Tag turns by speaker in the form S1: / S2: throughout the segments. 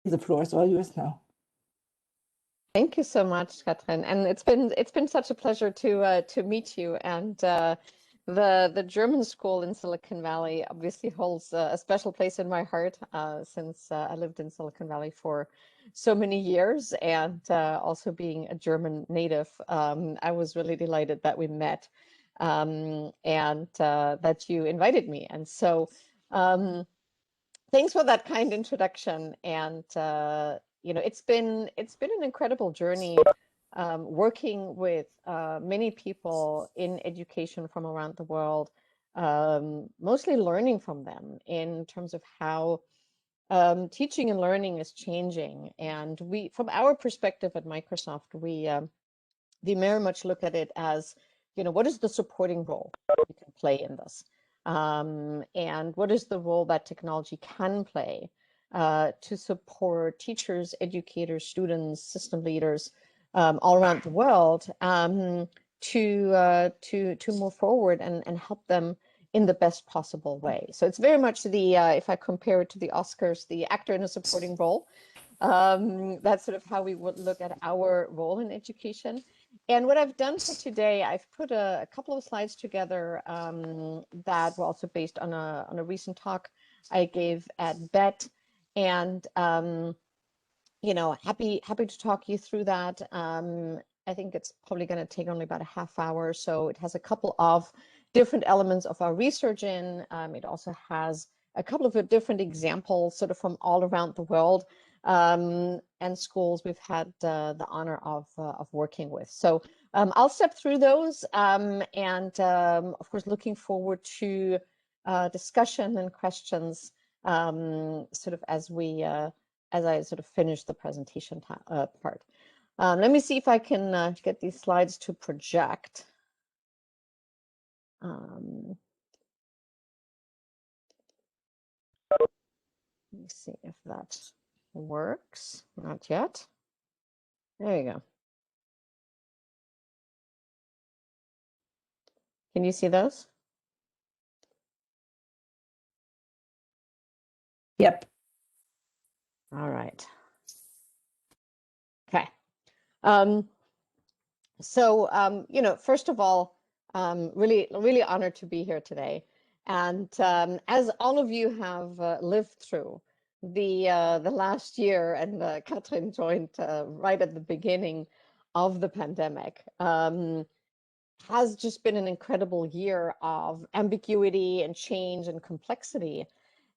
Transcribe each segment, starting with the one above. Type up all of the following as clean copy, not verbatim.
S1: The floor is all yours now.
S2: Thank you so much, Katrin. And it's been such a pleasure to meet you. And the German school in Silicon Valley obviously holds a special place in my heart since I lived in Silicon Valley for so many years, and also being a German native, I was really delighted that we met and that you invited me. And so thanks for that kind introduction. And it's been an incredible journey working with many people in education from around the world, mostly learning from them in terms of how teaching and learning is changing. And we, from our perspective at Microsoft, we very much look at it as, what is the supporting role we can play in this? And what is the role that technology can play to support teachers, educators, students, system leaders all around the world to move forward and help them in the best possible way. So it's very much the, if I compare it to the Oscars, the actor in a supporting role. That's sort of how we would look at our role in education. And what I've done for today, I've put a couple of slides together that were also based on a recent talk I gave at BET, and happy to talk you through that. I think it's probably going to take only about a half hour, so it has a couple of different elements of our research in. It also has a couple of different examples, sort of from all around the world. And schools we've had the honor of working with. So I'll step through those and of course looking forward to discussion and questions sort of as I sort of finish the presentation part. Let me see if I can get these slides to project. Let me see if that works. Not yet. There you go. Can you see those?
S1: Yep.
S2: All right. Okay. First of all, really honored to be here today. And as all of you have lived through the last year, and Katrin joined right at the beginning of the pandemic, has just been an incredible year of ambiguity and change and complexity,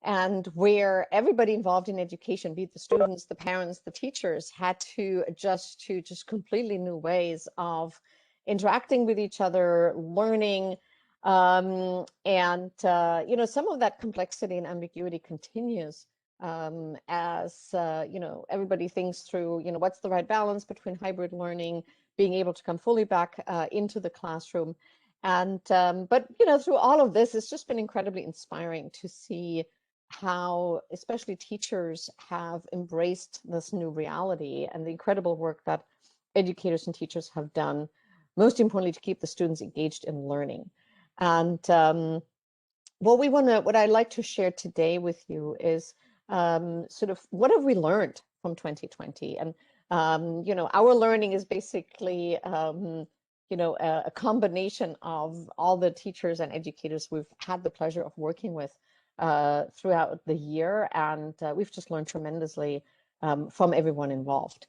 S2: and where everybody involved in education, be it the students, the parents, the teachers, had to adjust to just completely new ways of interacting with each other, learning, and some of that complexity and ambiguity continues as everybody thinks through what's the right balance between hybrid learning, being able to come fully back into the classroom. And but through all of this, it's just been incredibly inspiring to see how especially teachers have embraced this new reality and the incredible work that educators and teachers have done, most importantly, to keep the students engaged in learning. And what I'd like to share today with you is sort of what have we learned from 2020. And our learning is basically a combination of all the teachers and educators we've had the pleasure of working with throughout the year, and we've just learned tremendously from everyone involved.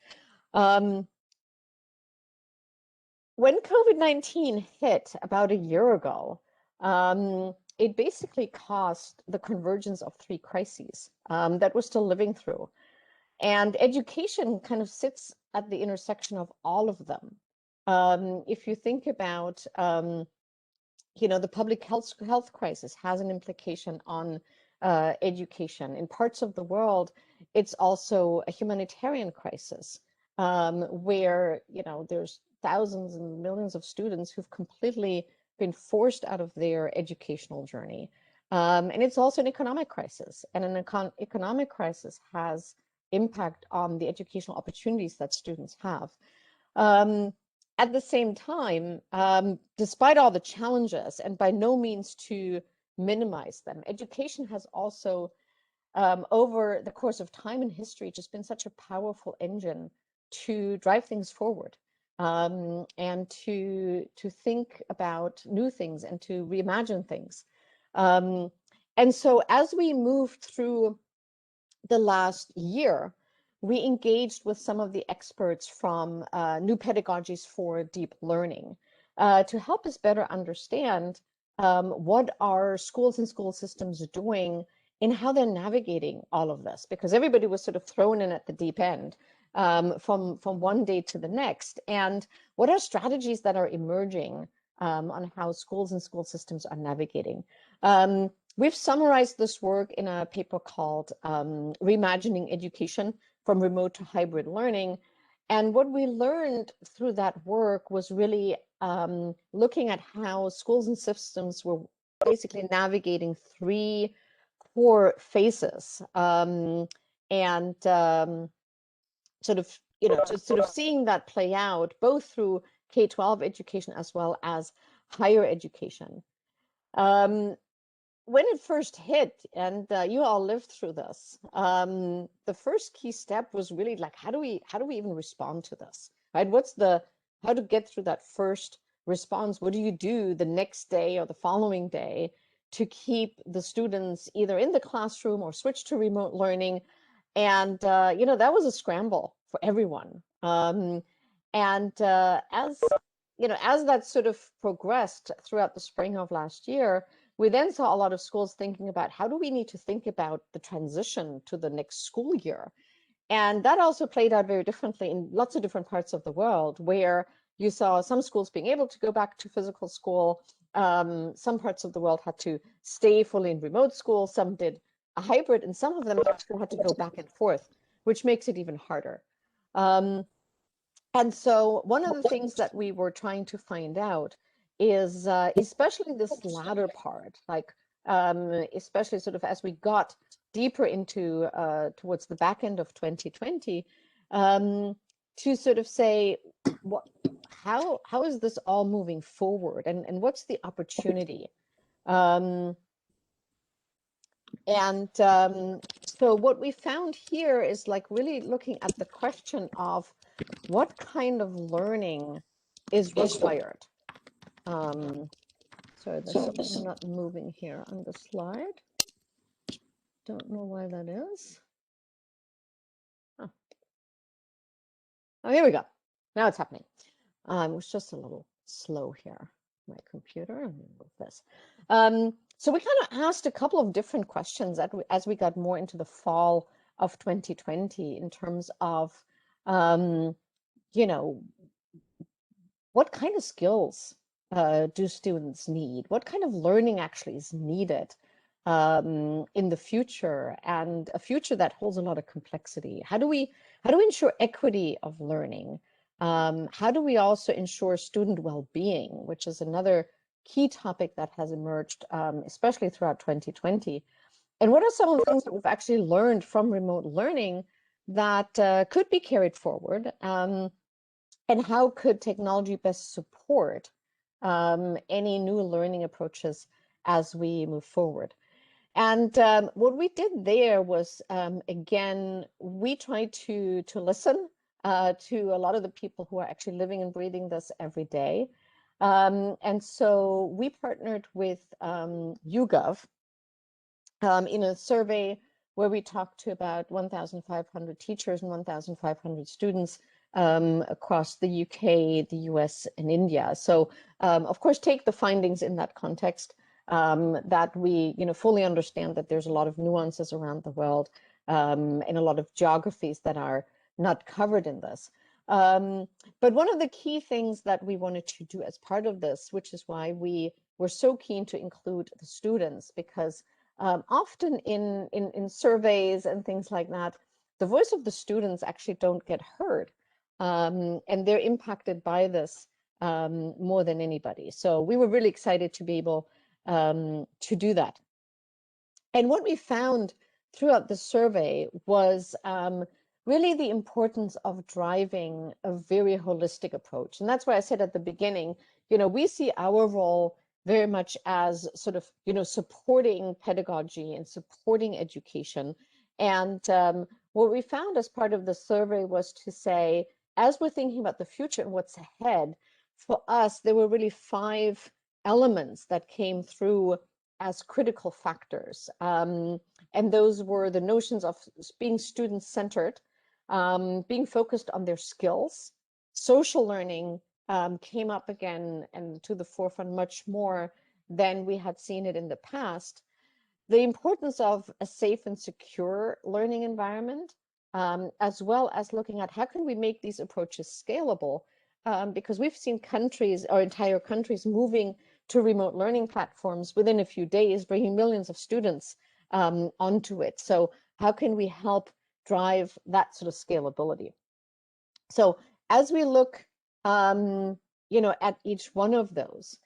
S2: When COVID-19 hit about a year ago, it basically caused the convergence of three crises that we're still living through. And education kind of sits at the intersection of all of them. If you think about the public health crisis has an implication on education. In parts of the world, it's also a humanitarian crisis where there's thousands and millions of students who've completely been forced out of their educational journey. And it's also an economic crisis, and an economic crisis has impact on the educational opportunities that students have. At the same time, despite all the challenges, and by no means to minimize them, education has also over the course of time and history just been such a powerful engine to drive things forward, and to think about new things and to reimagine things. And so as we moved through the last year, we engaged with some of the experts from new pedagogies for deep learning to help us better understand what are schools and school systems doing and how they're navigating all of this, because everybody was sort of thrown in at the deep end from one day to the next. And what are strategies that are emerging on how schools and school systems are navigating? We've summarized this work in a paper called Reimagining Education from Remote to Hybrid Learning. And what we learned through that work was really looking at how schools and systems were basically navigating three core phases, and sort of, just sort of seeing that play out both through K-12 education as well as higher education. When it first hit, and you all lived through this, the first key step was really like, how do we even respond to this, right? How to get through that first response? What do you do the next day or the following day to keep the students either in the classroom or switch to remote learning? And that was a scramble for everyone. And as that sort of progressed throughout the spring of last year, we then saw a lot of schools thinking about how do we need to think about the transition to the next school year. And that also played out very differently in lots of different parts of the world, where you saw some schools being able to go back to physical school. Some parts of the world had to stay fully in remote school. Some did a hybrid, and some of them actually had to go back and forth, which makes it even harder. And so one of the things that we were trying to find out is, especially this latter part, like especially sort of as we got deeper into towards the back end of 2020, to sort of say, how is this all moving forward, and what's the opportunity? So what we found here is like really looking at the question of what kind of learning is required. Sorry, there's something not moving here on the slide. Don't know why that is. Oh, here we go. Now it's happening. It was just a little slow here, my computer. I'm gonna move this. So we kind of asked a couple of different questions as we got more into the fall of 2020 in terms of, what kind of skills do students need? What kind of learning actually is needed in the future, and a future that holds a lot of complexity? How do we ensure equity of learning? How do we also ensure student well-being, which is another key topic that has emerged, especially throughout 2020? And what are some of the things that we've actually learned from remote learning that could be carried forward? And how could technology best support any new learning approaches as we move forward? And what we did there was, again, we tried to listen to a lot of the people who are actually living and breathing this every day. And so we partnered with YouGov in a survey where we talked to about 1,500 teachers and 1,500 students across the UK, the US, and India. So, of course, take the findings in that context, that we fully understand that there's a lot of nuances around the world, and a lot of geographies that are not covered in this. But one of the key things that we wanted to do as part of this, which is why we were so keen to include the students, because often in surveys and things like that, the voice of the students actually don't get heard, and they're impacted by this more than anybody. So we were really excited to be able to do that. And what we found throughout the survey was really the importance of driving a very holistic approach. And that's why I said at the beginning, we see our role very much as sort of, supporting pedagogy and supporting education. And what we found as part of the survey was to say, as we're thinking about the future and what's ahead, for us, there were really 5 elements that came through as critical factors. And those were the notions of being student-centered, being focused on their skills. Social learning came up again and to the forefront much more than we had seen it in the past. The importance of a safe and secure learning environment, as well as looking at how can we make these approaches scalable, because we've seen countries or entire countries moving to remote learning platforms within a few days, bringing millions of students onto it. So how can we help drive that sort of scalability? So as we look, at each one of those,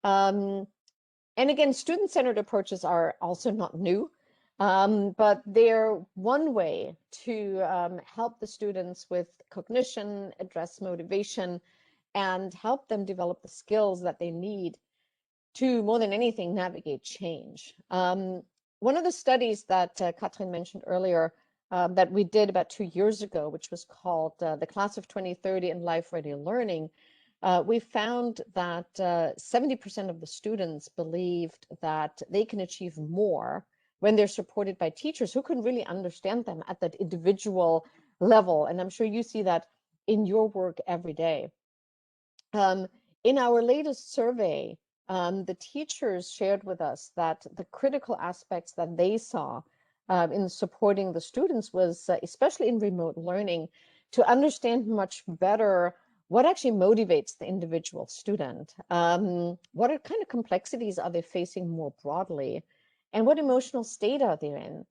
S2: and again, student-centered approaches are also not new, but they're one way to help the students with cognition, address motivation, and help them develop the skills that they need to, more than anything, navigate change. One of the studies that Katrin mentioned earlier that we did about 2 years ago, which was called the Class of 2030 and Life Ready Learning, we found that 70% of the students believed that they can achieve more when they're supported by teachers who can really understand them at that individual level. And I'm sure you see that in your work every day. In our latest survey, the teachers shared with us that the critical aspects that they saw in supporting the students was, especially in remote learning, to understand much better what actually motivates the individual student. What kind of complexities are they facing more broadly? And what emotional state are they in?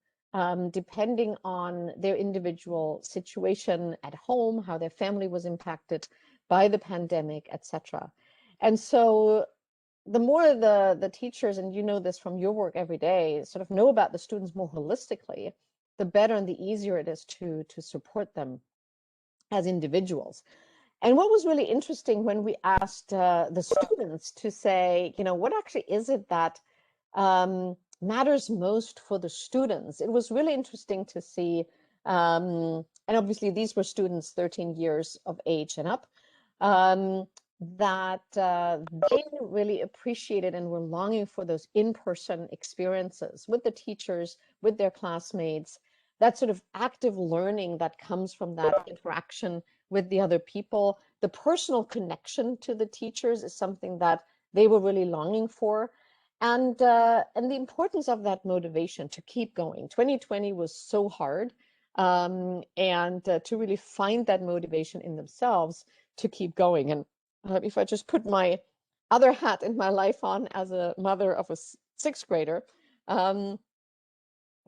S2: Depending on their individual situation at home, how their family was impacted by the pandemic, etc. And so the more the teachers, and you know this from your work every day, sort of know about the students more holistically, the better and the easier it is to support them as individuals. And what was really interesting when we asked the students to say, what actually is it that matters most for the students? It was really interesting to see, and obviously these were students 13 years of age and up, that they really appreciated and were longing for those in-person experiences with the teachers, with their classmates, that sort of active learning that comes from that interaction with the other people. The personal connection to the teachers is something that they were really longing for. And the importance of that motivation to keep going. 2020 was so hard, and to really find that motivation in themselves to keep going. And if I just put my other hat in my life on as a mother of a 6th grader,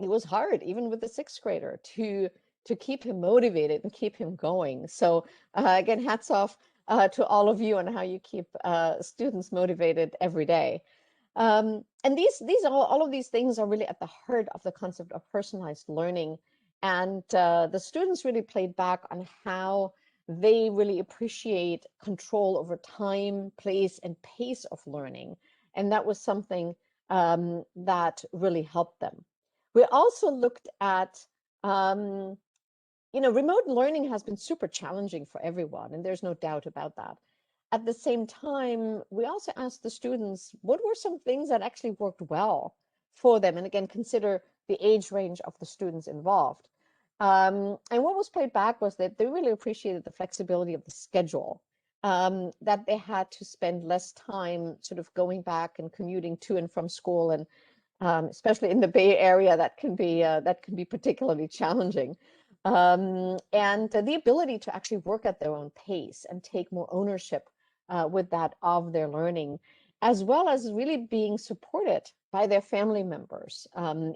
S2: it was hard, even with the 6th grader, to keep him motivated and keep him going. So again, hats off to all of you on how you keep students motivated every day. And all of these things are really at the heart of the concept of personalized learning. And the students really played back on how they really appreciate control over time, place, and pace of learning. And that was something that really helped them. We also looked at, remote learning has been super challenging for everyone, and there's no doubt about that. At the same time, we also asked the students, what were some things that actually worked well for them? And again, consider the age range of the students involved. And what was played back was that they really appreciated the flexibility of the schedule, that they had to spend less time sort of going back and commuting to and from school, and especially in the Bay Area, that can be particularly challenging. And the ability to actually work at their own pace and take more ownership with that of their learning, as well as really being supported by their family members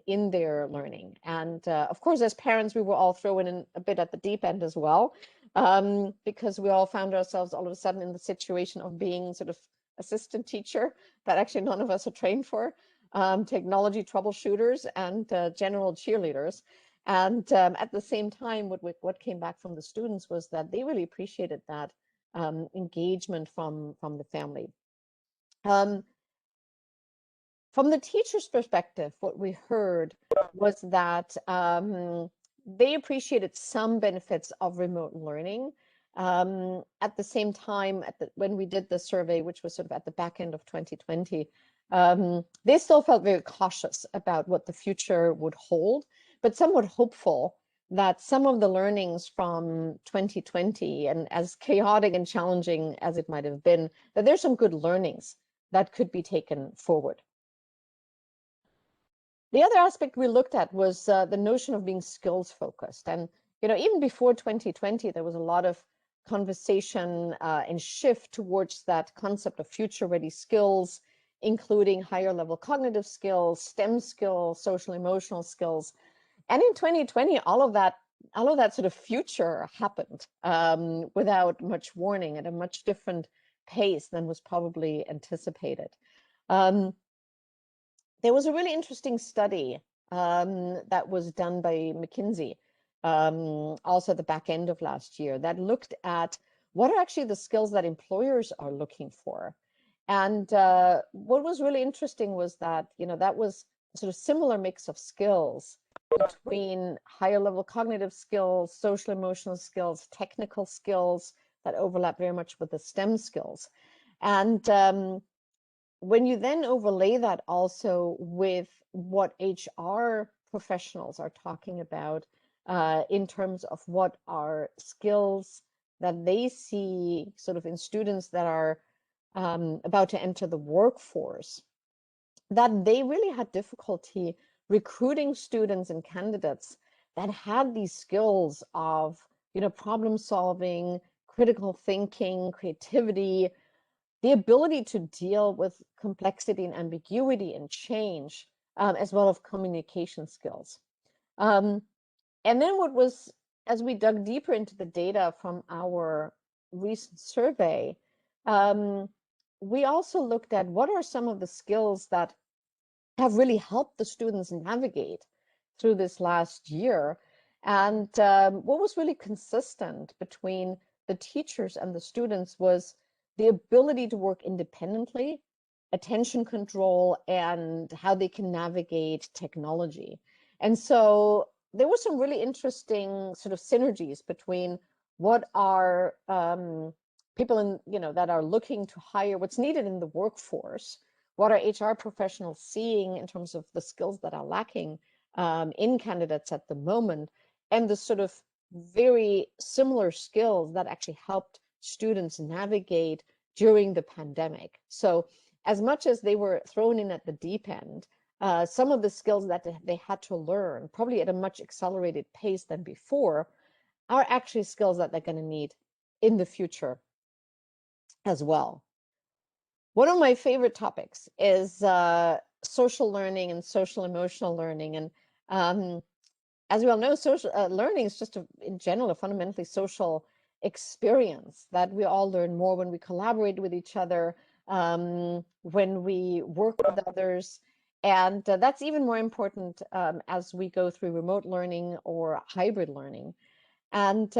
S2: in their learning. And of course, as parents, we were all thrown in a bit at the deep end as well, because we all found ourselves all of a sudden in the situation of being sort of assistant teacher that actually none of us are trained for, technology troubleshooters, and general cheerleaders. And at the same time, what came back from the students was that they really appreciated that engagement from the family. From the teacher's perspective, what we heard was that they appreciated some benefits of remote learning. At the same time, when we did the survey, which was sort of at the back end of 2020, they still felt very cautious about what the future would hold, but somewhat hopeful that some of the learnings from 2020, and as chaotic and challenging as it might have been, that there's some good learnings that could be taken forward. The other aspect we looked at was the notion of being skills focused. And, even before 2020, there was a lot of conversation and shift towards that concept of future ready skills, including higher level cognitive skills, STEM skills, social emotional skills. And in 2020, all of that sort of future happened without much warning at a much different pace than was probably anticipated. There was a really interesting study that was done by McKinsey, also at the back end of last year, that looked at what are actually the skills that employers are looking for. And what was really interesting was that, that was a sort of similar mix of skills between higher level cognitive skills, social emotional skills, technical skills that overlap very much with the STEM skills. And when you then overlay that also with what HR professionals are talking about in terms of what are skills that they see sort of in students that are about to enter the workforce, that they really had difficulty recruiting students and candidates that had these skills of, problem solving, critical thinking, creativity, the ability to deal with complexity and ambiguity and change, as well as communication skills. And then as we dug deeper into the data from our recent survey, we also looked at what are some of the skills that have really helped the students navigate through this last year. And what was really consistent between the teachers and the students was the ability to work independently, attention control, and how they can navigate technology. And so there were some really interesting sort of synergies between what are people that are looking to hire, what's needed in the workforce, what are HR professionals seeing in terms of the skills that are lacking in candidates at the moment, and the sort of very similar skills that actually helped students navigate during the pandemic. So as much as they were thrown in at the deep end, some of the skills that they had to learn, probably at a much accelerated pace than before, are actually skills that they're going to need in the future as well. One of my favorite topics is social learning and social emotional learning. And as we all know, social learning is just in general a fundamentally social experience that we all learn more when we collaborate with each other, when we work with others. And that's even more important as we go through remote learning or hybrid learning. And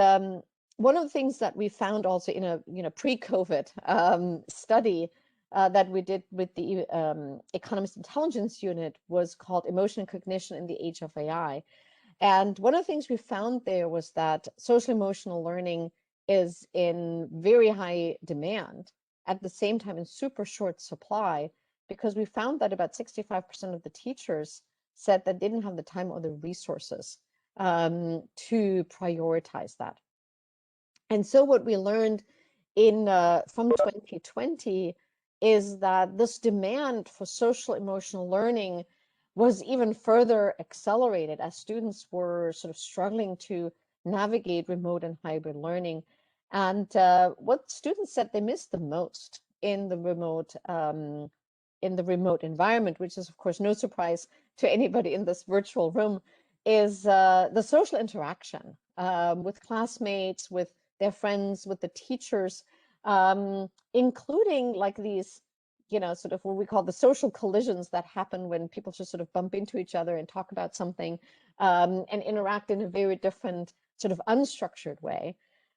S2: one of the things that we found also in a pre-COVID study that we did with the Economist Intelligence Unit was called Emotion and Cognition in the Age of AI. And one of the things we found there was that social emotional learning is in very high demand, at the same time in super short supply, because we found that about 65% of the teachers said that they didn't have the time or the resources to prioritize that. And so what we learned from 2020 is that this demand for social emotional learning was even further accelerated as students were sort of struggling to navigate remote and hybrid learning. And what students said they missed the most in the remote environment, which is of course no surprise to anybody in this virtual room, is the social interaction with classmates, with their friends, with the teachers, including like these, sort of what we call the social collisions that happen when people just sort of bump into each other and talk about something and interact in a very different sort of unstructured way,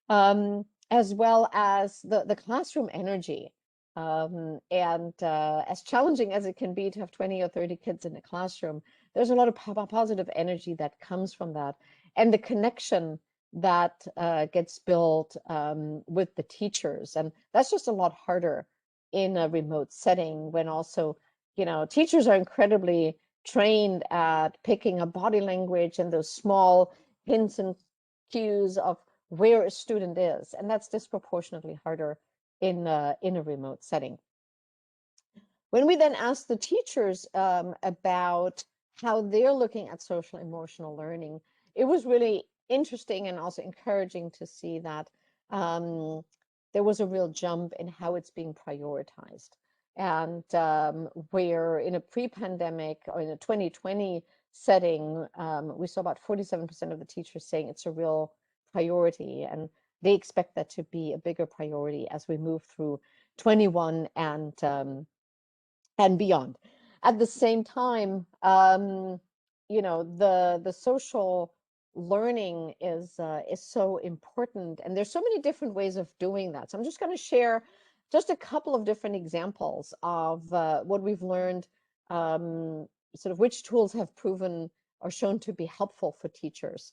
S2: as well as the classroom energy And as challenging as it can be to have 20 or 30 kids in a classroom, there's a lot of positive energy that comes from that. And the connection that gets built with the teachers. And that's just a lot harder in a remote setting when also, teachers are incredibly trained at picking up body language and those small hints and cues of where a student is. And that's disproportionately harder in a remote setting. When we then ask the teachers about how they're looking at social emotional learning, it was really interesting and also encouraging to see that there was a real jump in how it's being prioritized. And where in a pre-pandemic or in a 2020 setting, we saw about 47% of the teachers saying it's a real priority, and they expect that to be a bigger priority as we move through 21 and beyond. At the same time, the social learning is so important, and there's so many different ways of doing that. So I'm just going to share just a couple of different examples of what we've learned, sort of which tools have proven or shown to be helpful for teachers,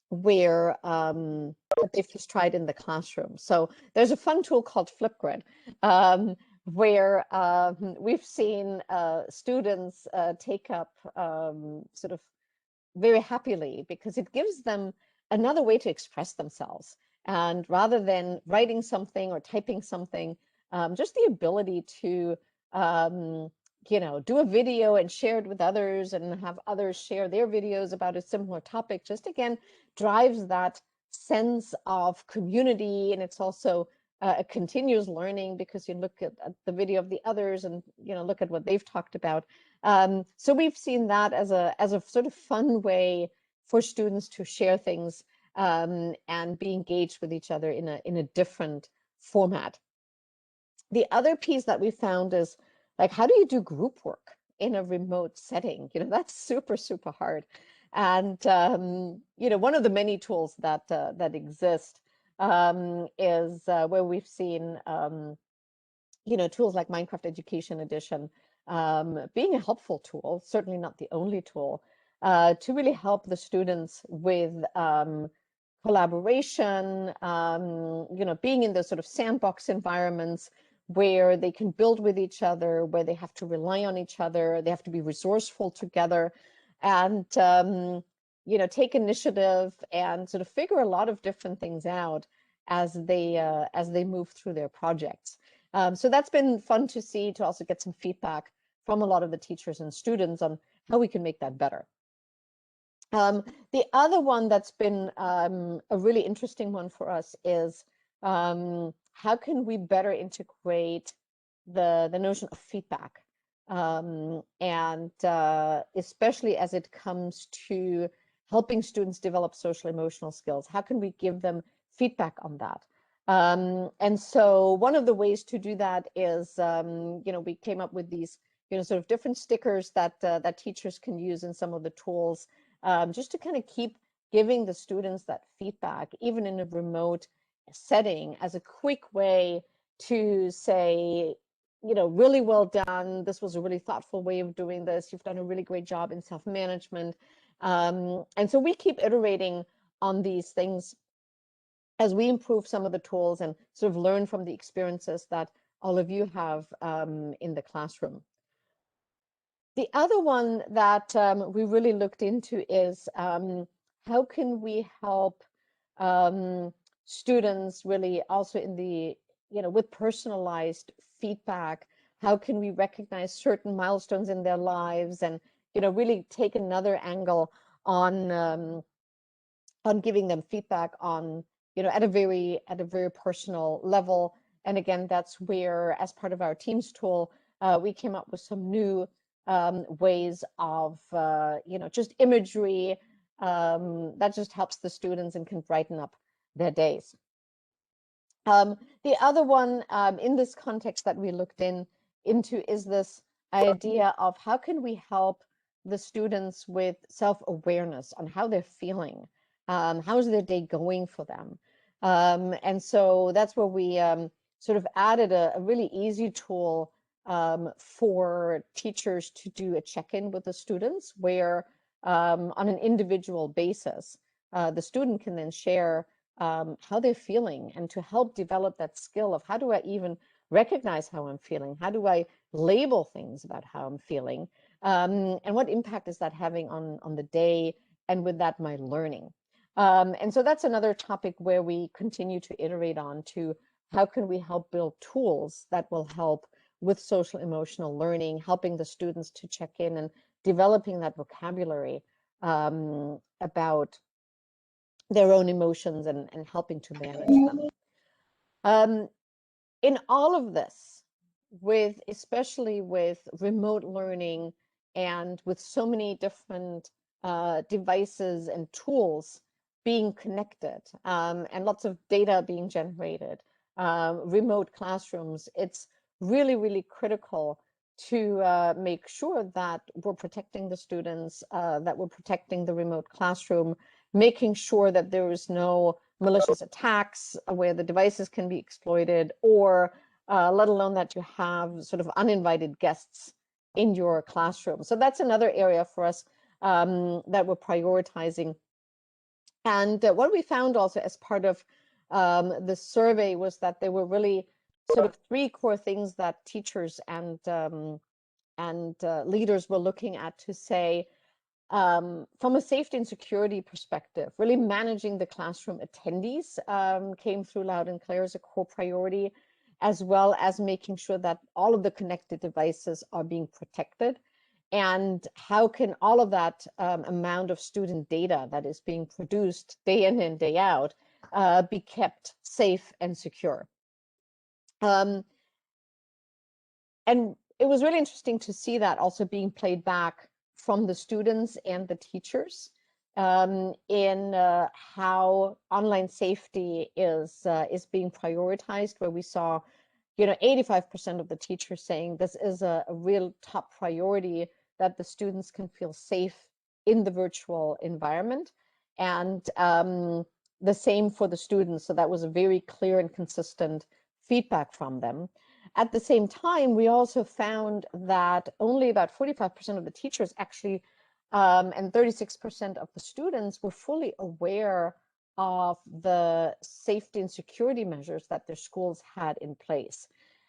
S2: where they've just tried in the classroom. So there's a fun tool called Flipgrid, where we've seen students take up sort of very happily, because it gives them another way to express themselves. And rather than writing something or typing something, just the ability to do a video and share it with others and have others share their videos about a similar topic, just again drives that sense of community. And it's also a continuous learning, because you look at the video of the others and look at what they've talked about. So we've seen that as a sort of fun way for students to share things and be engaged with each other in a different format. The other piece that we found is, like, how do you do group work in a remote setting? That's super, super hard. And one of the many tools that exist is where we've seen tools like Minecraft Education Edition being a helpful tool, certainly not the only tool, to really help the students with collaboration, being in those sort of sandbox environments where they can build with each other, where they have to rely on each other, they have to be resourceful together, and take initiative and sort of figure a lot of different things out as they move through their projects. So that's been fun to see, to also get some feedback from a lot of the teachers and students on how we can make that better. The other one that's been a really interesting one for us is how can we better integrate the notion of feedback, and especially as it comes to helping students develop social emotional skills. How can we give them feedback on that? And so one of the ways to do that is, we came up with these, sort of different stickers that teachers can use in some of the tools, just to kind of keep giving the students that feedback, even in a remote setting, as a quick way to say, really well done. This was a really thoughtful way of doing this. You've done a really great job in self-management. And so we keep iterating on these things as we improve some of the tools and sort of learn from the experiences that all of you have in the classroom. The other one that we really looked into is how can we help students really also in the, with personalized feedback. How can we recognize certain milestones in their lives and, really take another angle on giving them feedback on, at a very personal level. And again, that's where, as part of our Teams tool, we came up with some new ways of, just imagery that just helps the students and can brighten up their days. The other one in this context that we looked into is this idea of how can we help the students with self-awareness on how they're feeling. How is their day going for them? And so that's where we sort of added a really easy tool for teachers to do a check-in with the students, where on an individual basis, the student can then share how they're feeling, and to help develop that skill of how do I even recognize how I'm feeling? How do I label things about how I'm feeling? And what impact is that having on the day, and with that, my learning? And so that's another topic where we continue to iterate on to how can we help build tools that will help with social emotional learning, helping the students to check in and developing that vocabulary about their own emotions, and helping to manage them. In all of this, especially with remote learning, and with so many different devices and tools being connected, and lots of data being generated, remote classrooms, it's really, really critical to make sure that we're protecting the students, that we're protecting the remote classroom, making sure that there is no malicious attacks where the devices can be exploited, or let alone that you have sort of uninvited guests in your classroom. So that's another area for us that we're prioritizing. And what we found also as part of the survey was that there were really sort of three core things that teachers and leaders were looking at to say, from a safety and security perspective, really managing the classroom attendees came through loud and clear as a core priority, as well as making sure that all of the connected devices are being protected. And how can all of that amount of student data that is being produced day in and day out be kept safe and secure? And it was really interesting to see that also being played back from the students and the teachers in how online safety is being prioritized, where we saw, 85% of the teachers saying this is a real top priority, that the students can feel safe in the virtual environment, and the same for the students. So that was a very clear and consistent feedback from them. At the same time, we also found that only about 45% of the teachers actually and 36% of the students were fully aware of the safety and security measures that their schools had in place.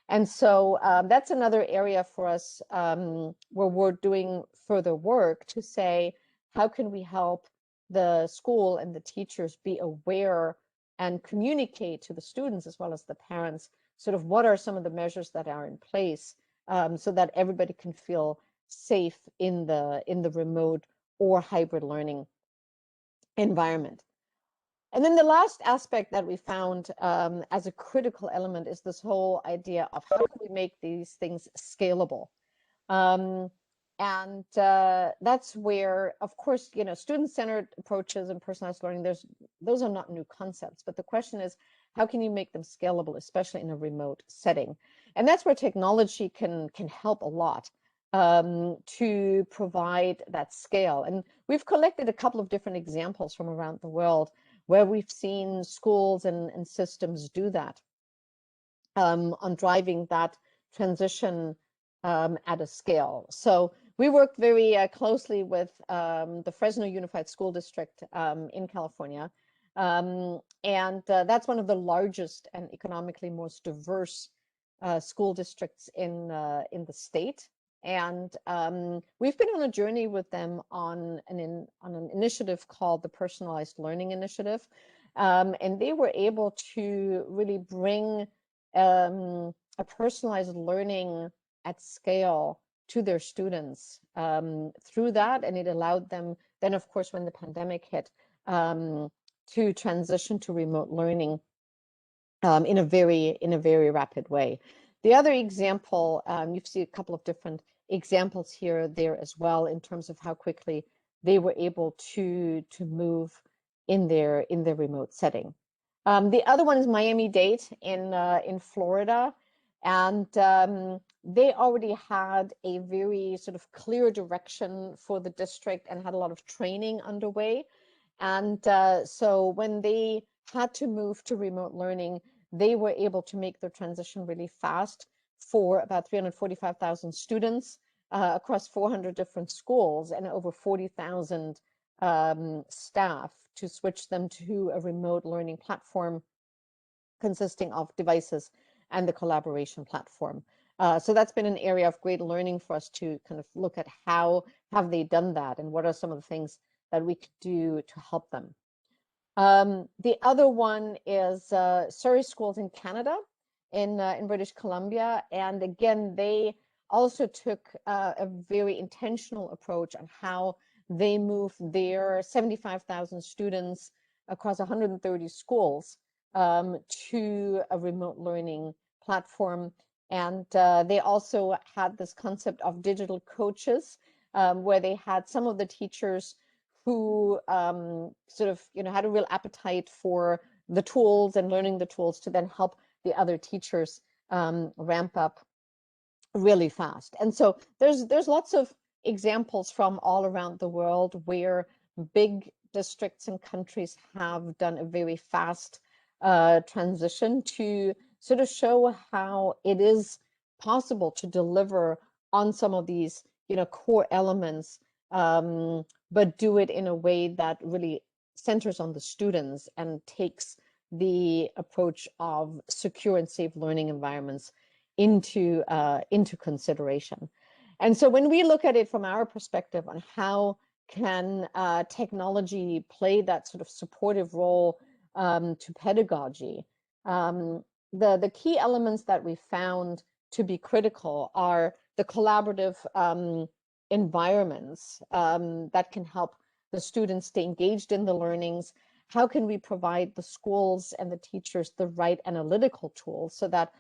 S2: And so that's another area for us where we're doing further work to say, how can we help the school and the teachers be aware and communicate to the students as well as the parents sort of what are some of the measures that are in place so that everybody can feel safe in the remote or hybrid learning environment. And then the last aspect that we found as a critical element is this whole idea of how can we make these things scalable? And that's where, of course, student-centered approaches and personalized learning, those are not new concepts, but the question is, how can you make them scalable, especially in a remote setting? And that's where technology can help a lot to provide that scale. And we've collected a couple of different examples from around the world where we've seen schools and systems do that on driving that transition at a scale. So we worked very closely with the Fresno Unified School District in California. And that's one of the largest and economically most diverse school districts in the state. And we've been on a journey with them on an initiative called the Personalized Learning Initiative. And they were able to really bring a personalized learning at scale to their students through that. And it allowed them then, of course, when the pandemic hit, to transition to remote learning in a very rapid way. The other example, you see a couple of different examples here, there as well, in terms of how quickly they were able to move in their remote setting. The other one is Miami-Dade in Florida, and they already had a very sort of clear direction for the district and had a lot of training underway. And so when they had to move to remote learning, they were able to make their transition really fast for about 345,000 students across 400 different schools and over 40,000 staff to switch them to a remote learning platform consisting of devices and the collaboration platform. So that's been an area of great learning for us to kind of look at how have they done that and what are some of the things that we could do to help them. The other one is Surrey schools in Canada, in British Columbia. And again, they also took a very intentional approach on how they moved their 75,000 students across 130 schools to a remote learning platform. And they also had this concept of digital coaches, where they had some of the teachers who sort of, had a real appetite for the tools and learning the tools to then help the other teachers ramp up really fast. And so there's lots of examples from all around the world where big districts and countries have done a very fast transition to sort of show how it is possible to deliver on some of these, core elements, but do it in a way that really centers on the students and takes the approach of secure and safe learning environments into consideration. And so when we look at it from our perspective on how can technology play that sort of supportive role to pedagogy, the key elements that we found to be critical are the collaborative environments that can help the students stay engaged in the learnings. How can we provide the schools and the teachers the right analytical tools so that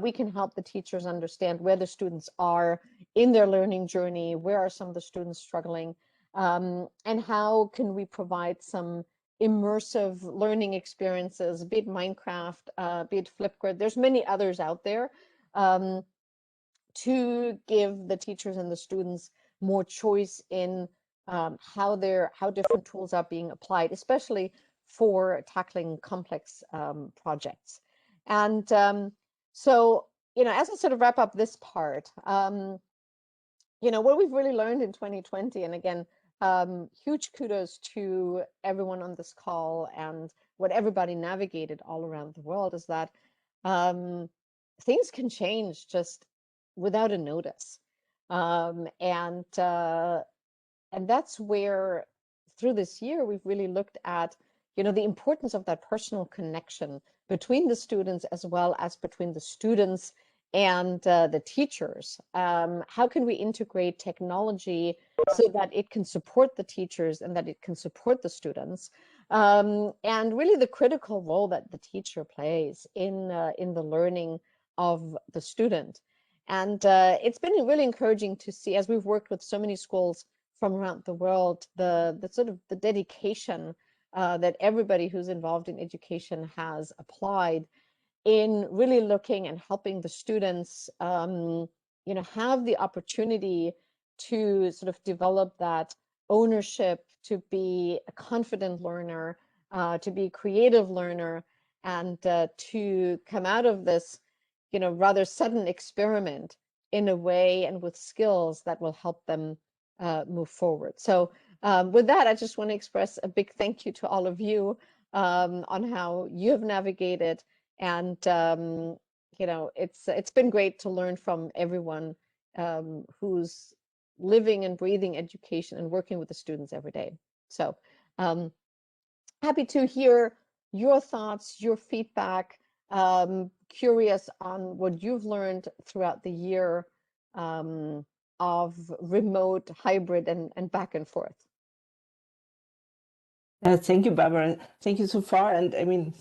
S2: we can help the teachers understand where the students are in their learning journey, where are some of the students struggling, and how can we provide some immersive learning experiences, be it Minecraft, be it Flipgrid. There's many others out there to give the teachers and the students more choice in how different tools are being applied, especially for tackling complex projects. And so, as I sort of wrap up this part, what we've really learned in 2020, and again, huge kudos to everyone on this call and what everybody navigated all around the world, is that things can change just without a notice. And that's where through this year, we've really looked at, the importance of that personal connection between the students as well as between the students and the teachers. How can we integrate technology so that it can support the teachers and that it can support the students? And really the critical role that the teacher plays in the learning of the student. And it's been really encouraging to see, as we've worked with so many schools from around the world, the sort of the dedication that everybody who's involved in education has applied in really looking and helping the students, have the opportunity to sort of develop that ownership, to be a confident learner, to be a creative learner, and to come out of this, rather sudden experiment in a way and with skills that will help them move forward. So with that, I just want to express a big thank you to all of you on how you have navigated. And, it's been great to learn from everyone who's living and breathing education and working with the students every day. So happy to hear your thoughts, your feedback, curious on what you've learned throughout the year of remote, hybrid, and back and forth.
S1: Thank you, Barbara. Thank you so far. And I mean,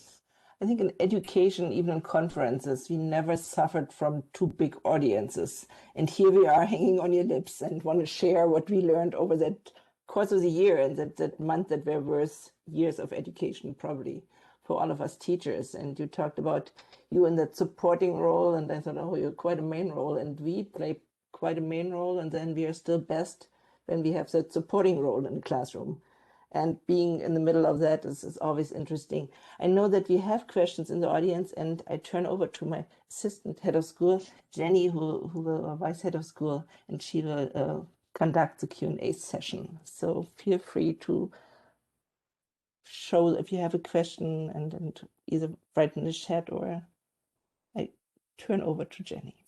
S1: I think in education, even in conferences, we never suffered from too big audiences. And here we are hanging on your lips and want to share what we learned over that course of the year and that month that were worth years of education, probably for all of us teachers. And you talked about you in that supporting role. And I thought, oh, you're quite a main role. And we play quite a main role. And then we are still best when we have that supporting role in the classroom. And being in the middle of that is always interesting. I know that we have questions in the audience, and I turn over to my assistant head of school, Jenny, who will vice head of school, and she will conduct the Q&A session. So feel free to show if you have a question and either write in the chat or I turn over to Jenny.